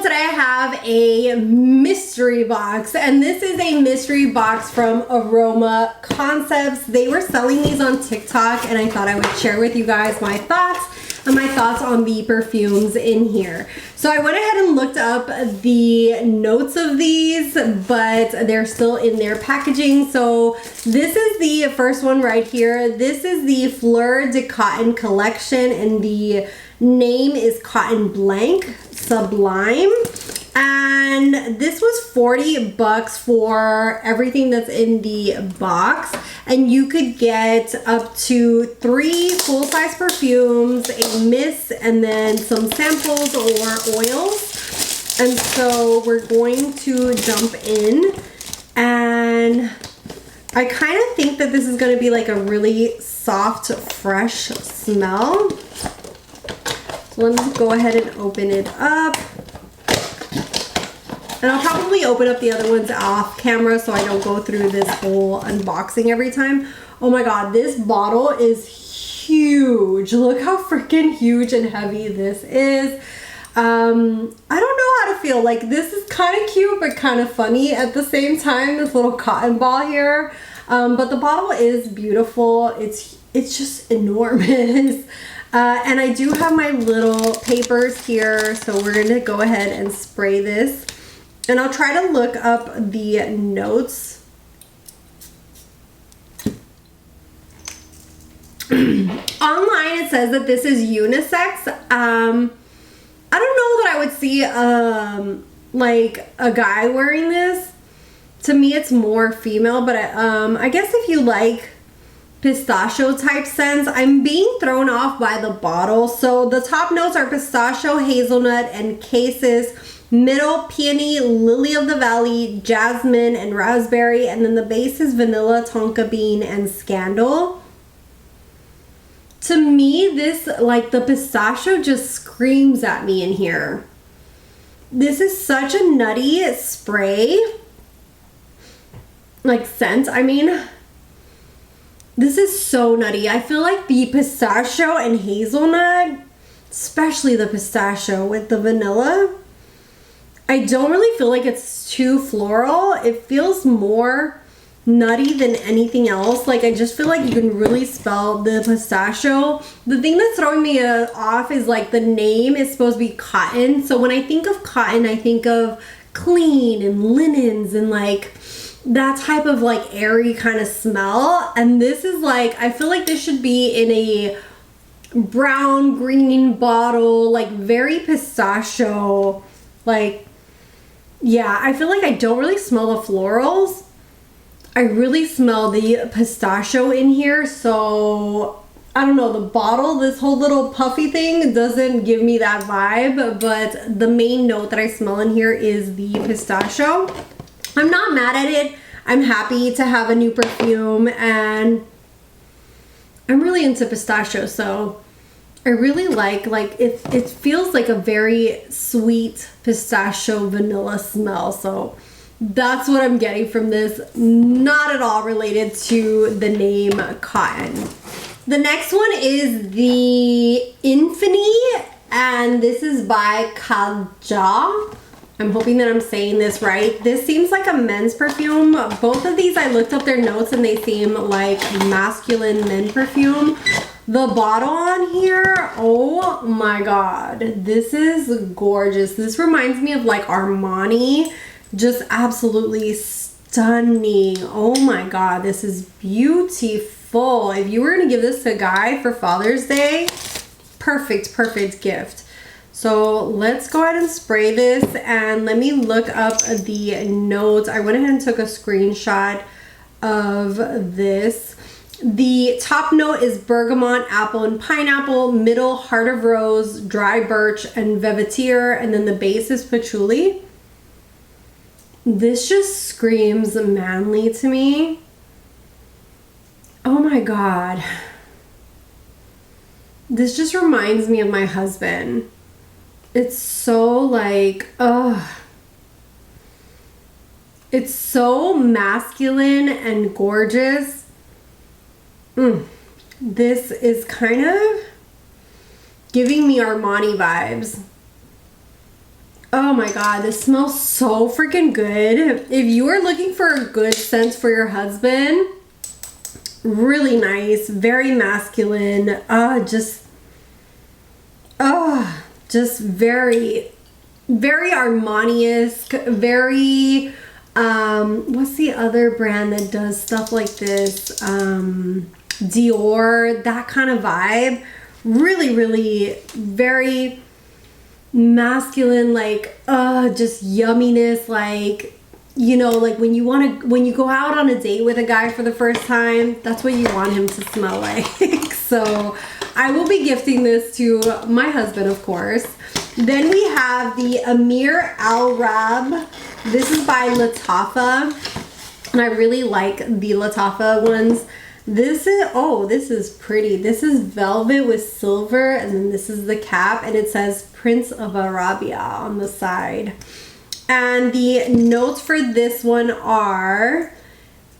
so today I have a mystery box, and this is a mystery box from Aroma Concepts. They were selling these on TikTok, and I thought I would share with you guys my thoughts on the perfumes in here. So I went ahead and looked up the notes of these, but they're still in their packaging. So this is the first one right here. This is the Fleur de Cotton collection, and the name is Cotton Blanc Sublime. And this was 40 bucks for everything that's in the box, and you could get up to 3 full-size perfumes, a mist, and then some samples or oils. And so we're going to jump in, and I kind of think that this is going to be like a really soft, fresh smell. So let me go ahead and open it up. And I'll probably open up the other ones off camera so I don't go through this whole unboxing every time. Oh my god, this bottle is huge. Look how freaking huge and heavy this is. I don't know how to feel. Like, this is kind of cute but kind of funny at the same time, this little cotton ball here. But the bottle is beautiful. It's just enormous. And I do have my little papers here, so we're gonna go ahead and spray this. And I'll try to look up the notes. Online it says that this is unisex. I don't know that I would see like a guy wearing this. To me it's more female, but I guess if you like pistachio type scents. I'm being thrown off by the bottle. So the top notes are pistachio, hazelnut, and cassis. Middle, peony, lily of the valley, jasmine, and raspberry. And then the base is vanilla, tonka bean, and scandal. To me, this, like, the pistachio just screams at me in here. This is such a nutty spray. Like, scent, I mean. This is so nutty. I feel like the pistachio and hazelnut, especially the pistachio with the vanilla, I don't really feel like it's too floral. It feels more nutty than anything else. Like, I just feel like you can really smell the pistachio. The thing that's throwing me off is like the name is supposed to be cotton. So when I think of cotton, I think of clean and linens and like that type of like airy kind of smell. And this is like, I feel like this should be in a brown green bottle, like very pistachio. Like, yeah, I feel like I don't really smell the florals. I really smell the pistachio in here. So I don't know, the bottle, this whole little puffy thing doesn't give me that vibe, but the main note that I smell in here is the pistachio. I'm not mad at it. I'm happy to have a new perfume, and I'm really into pistachio, so I really like it feels like a very sweet pistachio vanilla smell. So that's what I'm getting from this. Not at all related to the name cotton. The next one is the INFINI, and this is by KHADLAJ. I'm hoping that I'm saying this right. This seems like a men's perfume. Both of these, I looked up their notes and they seem like masculine men perfume. The bottle on here, oh my god, this is gorgeous. This reminds me of like Armani. Just absolutely stunning. Oh my god, this is beautiful. If you were gonna give this to a guy for Father's Day, perfect gift. So let's go ahead and spray this, and let me look up the notes. I went ahead and took a screenshot of this. The top note is bergamot, apple, and pineapple. Middle, heart of rose, dry birch, and velvetier. And then the base is patchouli. This just screams manly to me. Oh my god. This just reminds me of my husband. It's so like, it's so masculine and gorgeous. This is kind of giving me Armani vibes. Oh my god, this smells so freaking good. If you are looking for a good scent for your husband, really nice, very masculine, just very, very Armani-esque, very, what's the other brand that does stuff like this? Dior, that kind of vibe. Really, really very masculine, like, just yumminess, like, you know, like when you go out on a date with a guy for the first time, that's what you want him to smell like. So I will be gifting this to my husband, of course. Then we have the AMEER Al Rab. This is by LATTAFA, and I really like the LATTAFA ones. This is pretty. This is velvet with silver, and then this is the cap, and it says Prince of Arabia on the side. And the notes for this one are,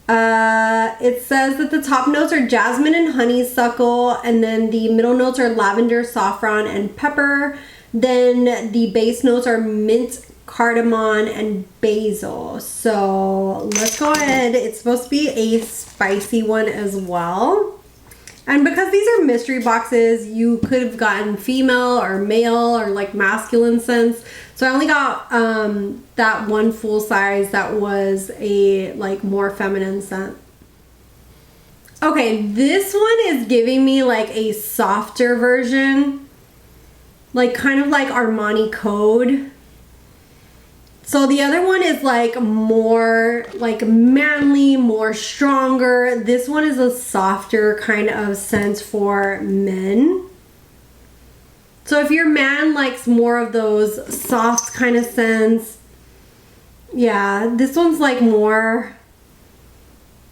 it says that the top notes are jasmine and honeysuckle, and then the middle notes are lavender, saffron, and pepper. Then the base notes are mint, cardamom, and basil. So let's go ahead. It's supposed to be a spicy one as well. And because these are mystery boxes, you could have gotten female or male or like masculine scents. So I only got that one full size that was a like more feminine scent. Okay, this one is giving me like a softer version. Like kind of like Armani Code. So the other one is like more like manly, more stronger. This one is a softer kind of scent for men. So if your man likes more of those soft kind of scents, yeah, this one's like more,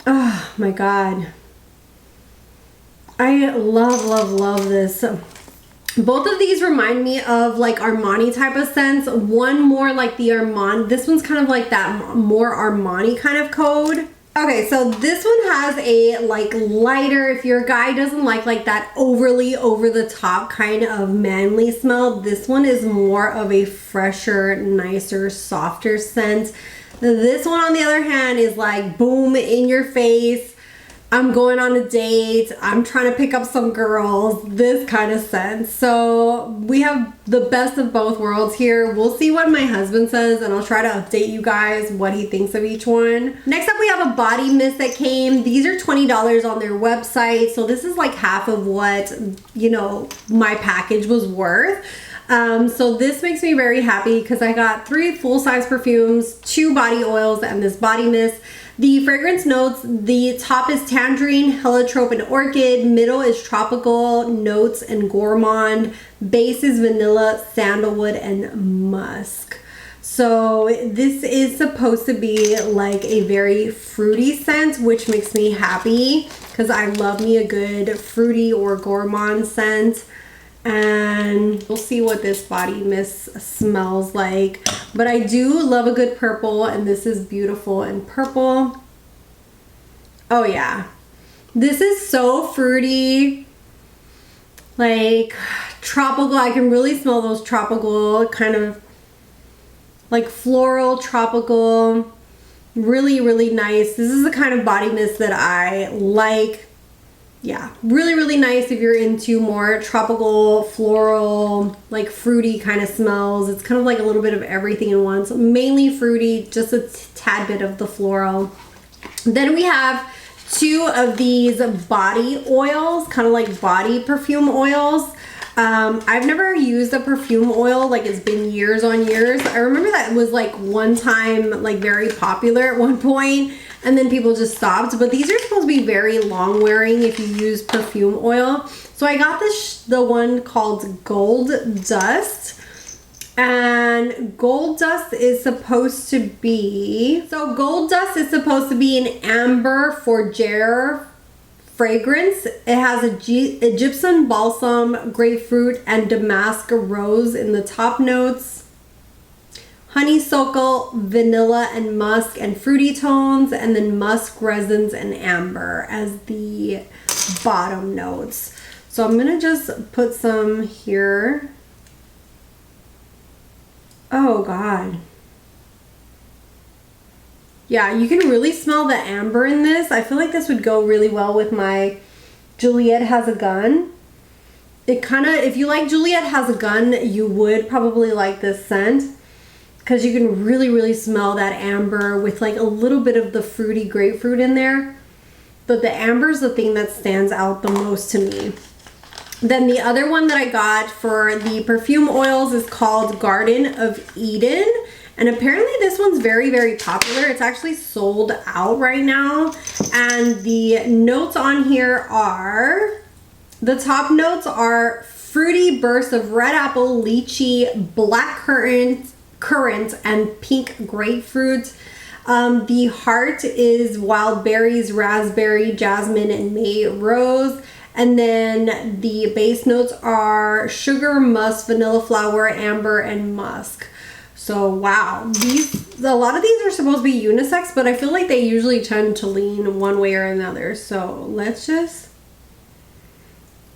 oh my god. I love, love, love this. Both of these remind me of like Armani type of scents. One more like the Armand. This one's kind of like that more Armani kind of code. Okay, so this one has a like lighter, if your guy doesn't like that overly over the top kind of manly smell, this one is more of a fresher, nicer, softer scent. This one on the other hand is like boom, in your face. I'm going on a date, I'm trying to pick up some girls, this kind of scent. So we have the best of both worlds here. We'll see what my husband says, and I'll try to update you guys what he thinks of each one. Next up, we have a body mist that came. These are $20 on their website. So this is like half of what, you know, my package was worth. So this makes me very happy because I got 3 full-size perfumes, 2 body oils, and this body mist. The fragrance notes, the top is tangerine, heliotrope, and orchid. Middle is tropical notes and gourmand. Base is vanilla, sandalwood, and musk. So this is supposed to be like a very fruity scent, which makes me happy because I love me a good fruity or gourmand scent. And we'll see what this body mist smells like, but I do love a good purple, and this is beautiful in purple. Oh yeah, this is so fruity, like tropical. I can really smell those tropical kind of like floral tropical, really, really nice. This is the kind of body mist that I like. Yeah, really, really nice if you're into more tropical, floral, like fruity kind of smells. It's kind of like a little bit of everything in one. So mainly fruity, just a tad bit of the floral. Then we have 2 of these body oils, kind of like body perfume oils. I've never used a perfume oil, like it's been years on years. I remember that was like one time like very popular at one point, and then people just stopped. But these are supposed to be very long wearing if you use perfume oil. So I got the one called Gold Dust. And Gold Dust is supposed to be, an amber fougere fragrance. It has Egyptian balsam, grapefruit, and damask rose in the top notes. Honeysuckle, vanilla, and musk, and fruity tones, and then musk, resins, and amber as the bottom notes. So I'm gonna just put some here. Oh God. Yeah, you can really smell the amber in this. I feel like this would go really well with my Juliet Has a Gun. It kind of, if you like Juliet Has a Gun, you would probably like this scent because you can really, really smell that amber with like a little bit of the fruity grapefruit in there. But the amber is the thing that stands out the most to me. Then the other one that I got for the perfume oils is called Garden of Eden. And apparently this one's very, very popular. It's actually sold out right now. And the notes on here are, the top notes are fruity bursts of red apple, lychee, black currant, and pink grapefruit. The heart is wild berries, raspberry, jasmine, and May rose. And then the base notes are sugar, musk, vanilla flower, amber, and musk. So wow, a lot of these are supposed to be unisex, but I feel like they usually tend to lean one way or another. So let's just,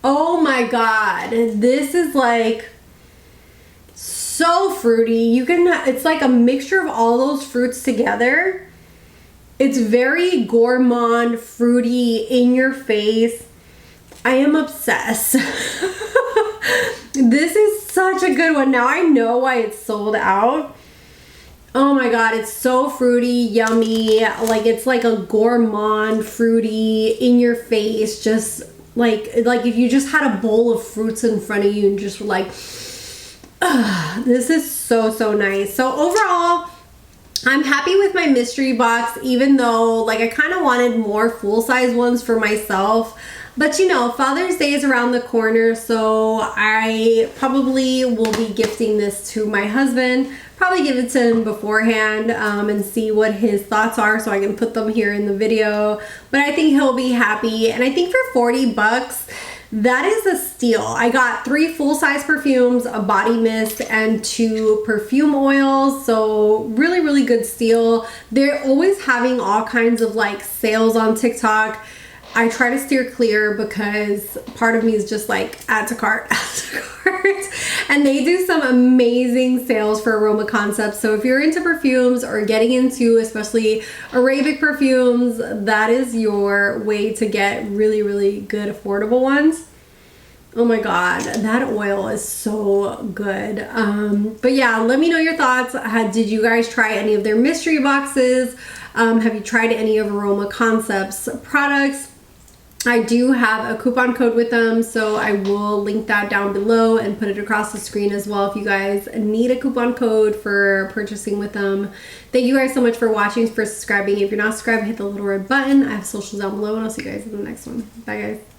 oh my God, this is like so fruity. You can, it's like a mixture of all those fruits together. It's very gourmand, fruity, in your face. I am obsessed. This is such a good one. Now I know why it's sold out. Oh my God, it's so fruity, yummy. Like it's like a gourmand, fruity, in your face. Just like if you just had a bowl of fruits in front of you and just were like, this is so, so nice. So overall, I'm happy with my mystery box, even though like I kind of wanted more full-size ones for myself. But you know, Father's Day is around the corner, so I probably will be gifting this to my husband. Probably give it to him beforehand and see what his thoughts are so I can put them here in the video. But I think he'll be happy. And I think for 40 bucks, that is a steal. I got 3 full-size perfumes, a body mist, and 2 perfume oils. So really, really good steal. They're always having all kinds of like sales on TikTok. I try to steer clear because part of me is just like add to cart, add to cart. And they do some amazing sales for Aroma Concepts. So if you're into perfumes or getting into especially Arabic perfumes, that is your way to get really, really good affordable ones. Oh my God, that oil is so good. But yeah, let me know your thoughts. Did you guys try any of their mystery boxes? Have you tried any of Aroma Concepts products? I do have a coupon code with them, so I will link that down below and put it across the screen as well if you guys need a coupon code for purchasing with them. Thank you guys so much for watching, for subscribing. If you're not subscribed, hit the little red button. I have socials down below, and I'll see you guys in the next one. Bye, guys.